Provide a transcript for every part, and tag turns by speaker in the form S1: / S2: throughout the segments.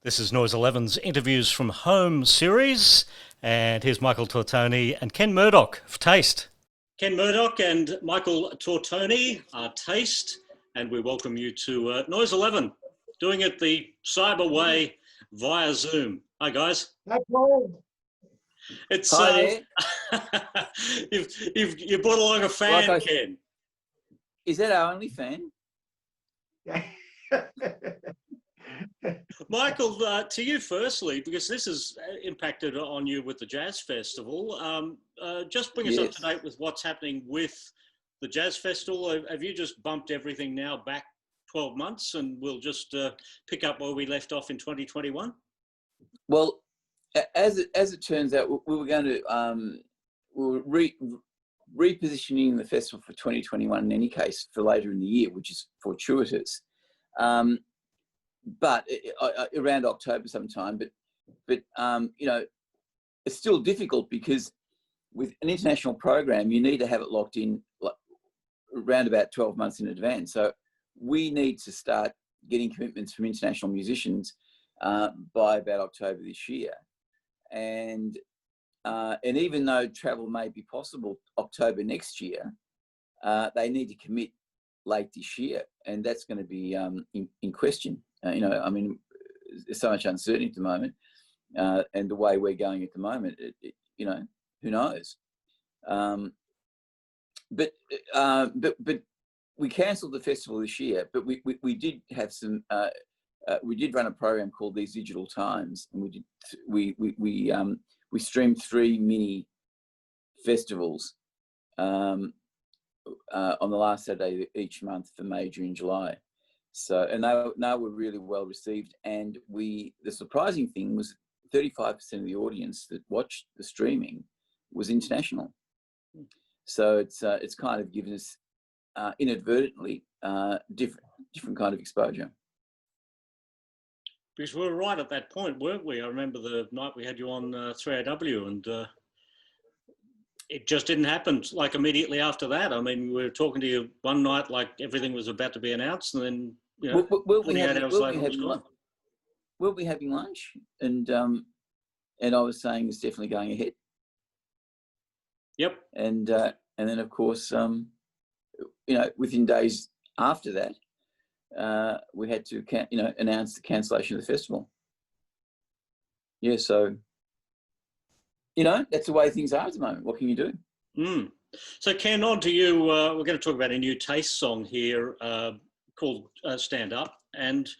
S1: This is Noise 11's Interviews from Home series, and here's Michael Tortoni and Ken Murdoch of Taste. Ken Murdoch and Michael Tortoni are Taste, and we welcome you to Noise 11, doing it the cyber way via Zoom. Hi, guys.
S2: Hi, Paul.
S1: It's
S3: Hi
S1: you brought along a fan, Ken.
S3: Is that our only fan?
S2: Yeah.
S1: Michael, to you firstly, because this has impacted on you with the Jazz Festival. Just bring us up to date with what's happening with the Jazz Festival. Have you just bumped everything now back 12 months and we'll just pick up where we left off in 2021?
S3: Well, as it turns out, we were going to we were repositioning the festival for 2021 in any case for later in the year, which is fortuitous. But around October sometime. But you know, it's still difficult because with an international program, you need to have it locked in like around about 12 months in advance. So we need to start getting commitments from international musicians by about October this year. And even though travel may be possible October next year, they need to commit late this year, and that's going to be in question. You know, I mean, there's so much uncertainty at the moment, and the way we're going at the moment, you know, who knows? But we cancelled the festival this year, but we did have some. We did run a program called These Digital Times, and we streamed 3 mini festivals on the last Saturday each month for May, June, July. So, and they were really well received. And the surprising thing was 35% of the audience that watched the streaming was international. So it's kind of given us inadvertently different kind of exposure.
S1: Because we were right at that point, weren't we? I remember the night we had you on 3AW, and it just didn't happen like immediately after that. I mean, we were talking to you one night like everything was about to be announced, and then, you know, 48 hours later it was gone.
S3: We'll be having lunch, and I was saying it's definitely going ahead.
S1: Yep.
S3: And then of course, you know, within days after that, we had to, you know, announce the cancellation of the festival. Yeah, so, you know, that's the way things are at the moment. What can you do?
S1: Mm. So, Ken, on to you. We're going to talk about a new Taste song here called Stand Up. And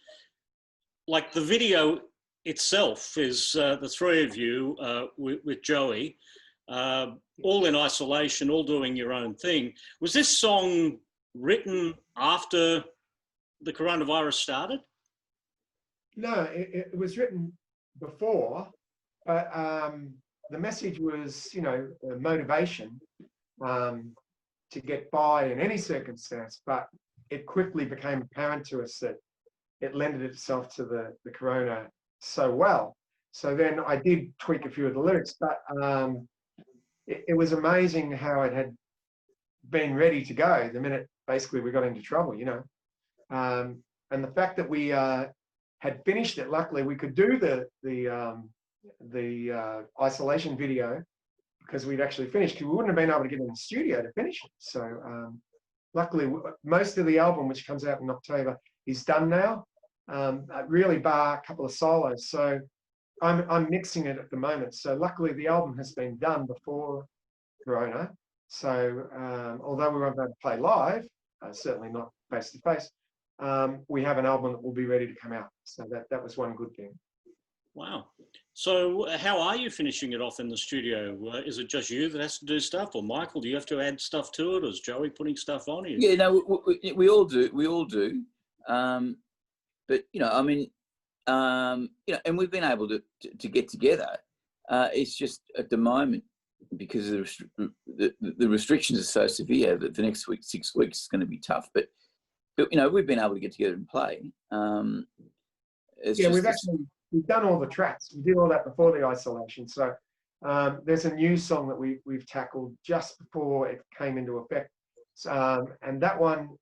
S1: like the video itself is the 3 of you with Joey, all in isolation, all doing your own thing. Was this song written after the coronavirus started?
S2: No, it was written before, but the message was, you know, motivation to get by in any circumstance. But it quickly became apparent to us that it lended itself to the corona so well. So then I did tweak a few of the lyrics, but it was amazing how it had been ready to go the minute basically we got into trouble, you know. And the fact that we had finished it, luckily we could do the isolation video because we'd actually finished, because we wouldn't have been able to get in the studio to finish it. So luckily, most of the album, which comes out in October, is done now, really bar a couple of solos. So I'm mixing it at the moment. So luckily the album has been done before Corona. So although we won't be able to play live, certainly not face to face, we have an album that will be ready to come out. So that was one good thing.
S1: Wow. So how are you finishing it off in the studio? Is it just you that has to do stuff, or Michael, do you have to add stuff to it, or is Joey putting stuff on you?
S3: Yeah, no, we all do. We all do. But, you know, I mean, you know, and we've been able to get together. It's just at the moment, because the restrictions are so severe that the next 6 weeks is going to be tough. But you know, we've been able to get together and play.
S2: We've done all the tracks. We did all that before the isolation. So there's a new song that we've tackled just before it came into effect, and that one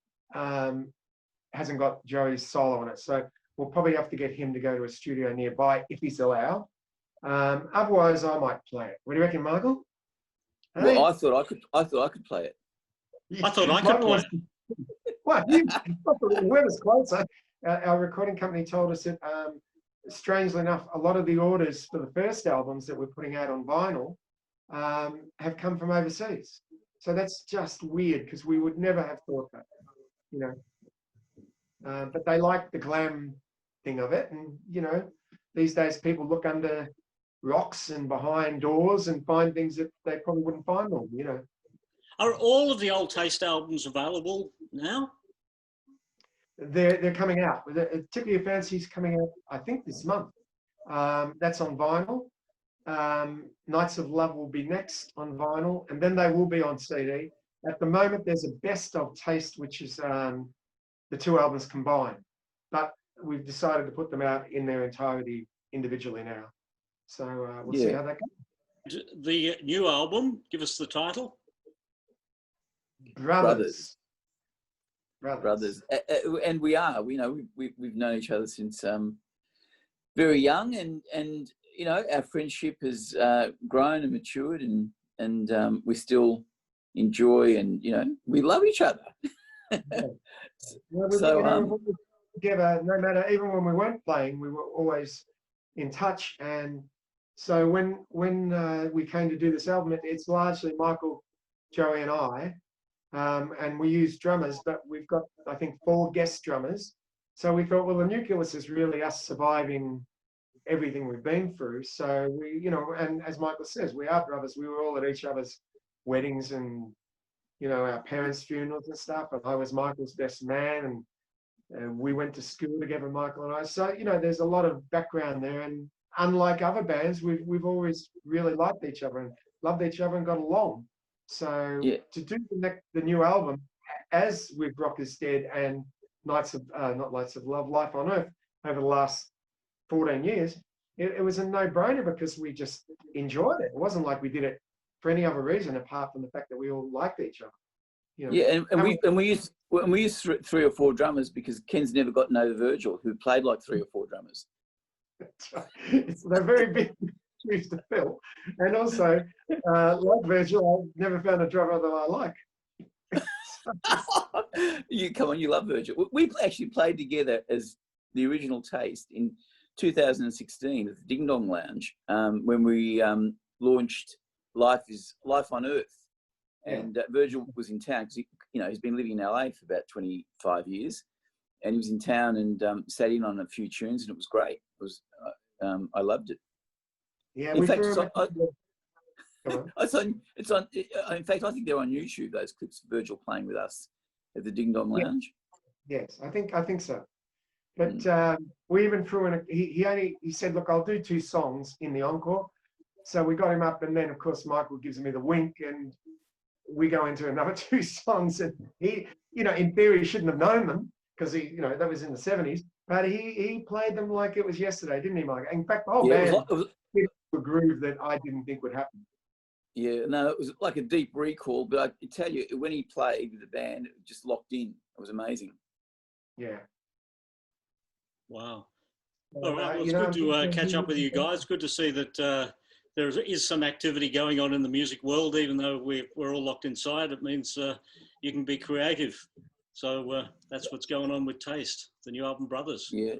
S2: hasn't got Joey's solo on it. So we'll probably have to get him to go to a studio nearby if he's allowed. Otherwise, I might play it. What do you reckon, Michael? Hey?
S3: Well, I thought I could play it.
S1: I thought I could play it.
S2: Well, whoever's closer. Our recording company told us that, strangely enough, a lot of the orders for the first albums that we're putting out on vinyl have come from overseas. So that's just weird because we would never have thought that, you know. But they like the glam thing of it, and you know, these days people look under rocks and behind doors and find things that they probably wouldn't find them, you know.
S1: Are all of the Old Taste albums available now?
S2: They're coming out. Tip of Your Fancy's coming out, I think, this month. That's on vinyl. Nights of Love will be next on vinyl, and then they will be on CD. At the moment, there's a Best of Taste, which is the two albums combined. But we've decided to put them out in their entirety individually now. So we'll see how that goes.
S1: The new album, give us the title.
S2: Brothers.
S3: And we are. You know, we've known each other since very young, and you know, our friendship has grown and matured, and we still enjoy, and you know, we love each other.
S2: So together, no matter, even when we weren't playing, we were always in touch. And so when we came to do this album, it's largely Michael, Joey, and I. And we use drummers, but we've got, I think, 4 guest drummers. So we thought, well, the nucleus is really us surviving everything we've been through. So we, you know, and as Michael says, we are brothers. We were all at each other's weddings and, you know, our parents' funerals and stuff. And I was Michael's best man, and we went to school together, Michael and I. So, you know, there's a lot of background there. And unlike other bands, we've always really liked each other and loved each other and got along. So to do the new album, as with Rock is Dead and not Nights of Love, Life on Earth, over the last 14 years, it was a no-brainer because we just enjoyed it. It wasn't like we did it for any other reason apart from the fact that we all liked each other. You know?
S3: Yeah, and we used 3 or 4 drummers because Ken's never gotten over Virgil, who played like 3 or 4 drummers.
S2: They're very big shoes to fill, and also like Virgil, I've never found a drummer that I like.
S3: You come on, you love Virgil. We actually played together as the Original Taste in 2016 at the Ding Dong Lounge when we launched Life on Earth, and Virgil was in town because he's been living in LA for about 25 years, and he was in town and sat in on a few tunes, and it was great. It was I loved it.
S2: Yeah,
S3: in fact, it's on. In fact, I think they're on YouTube. Those clips of Virgil playing with us at the Ding Dong Lounge.
S2: Yes, I think so. But we even threw in he said, look, I'll do 2 songs in the encore. So we got him up, and then of course Michael gives me the wink, and we go into another 2 songs. And he, you know, in theory, shouldn't have known them because he, you know, that was in the 70s. But he played them like it was yesterday, didn't he, Mike? In fact, the whole band hit a groove that I didn't think would happen.
S3: Yeah, no, it was like a deep recall. But I tell you, when he played with the band, it just locked in. It was amazing.
S2: Yeah.
S1: Wow. All right, well, it's good to catch up with you guys. Good to see that there is some activity going on in the music world, even though we're all locked inside. It means you can be creative. So that's what's going on with Taste, the new album Brothers.
S3: Yeah,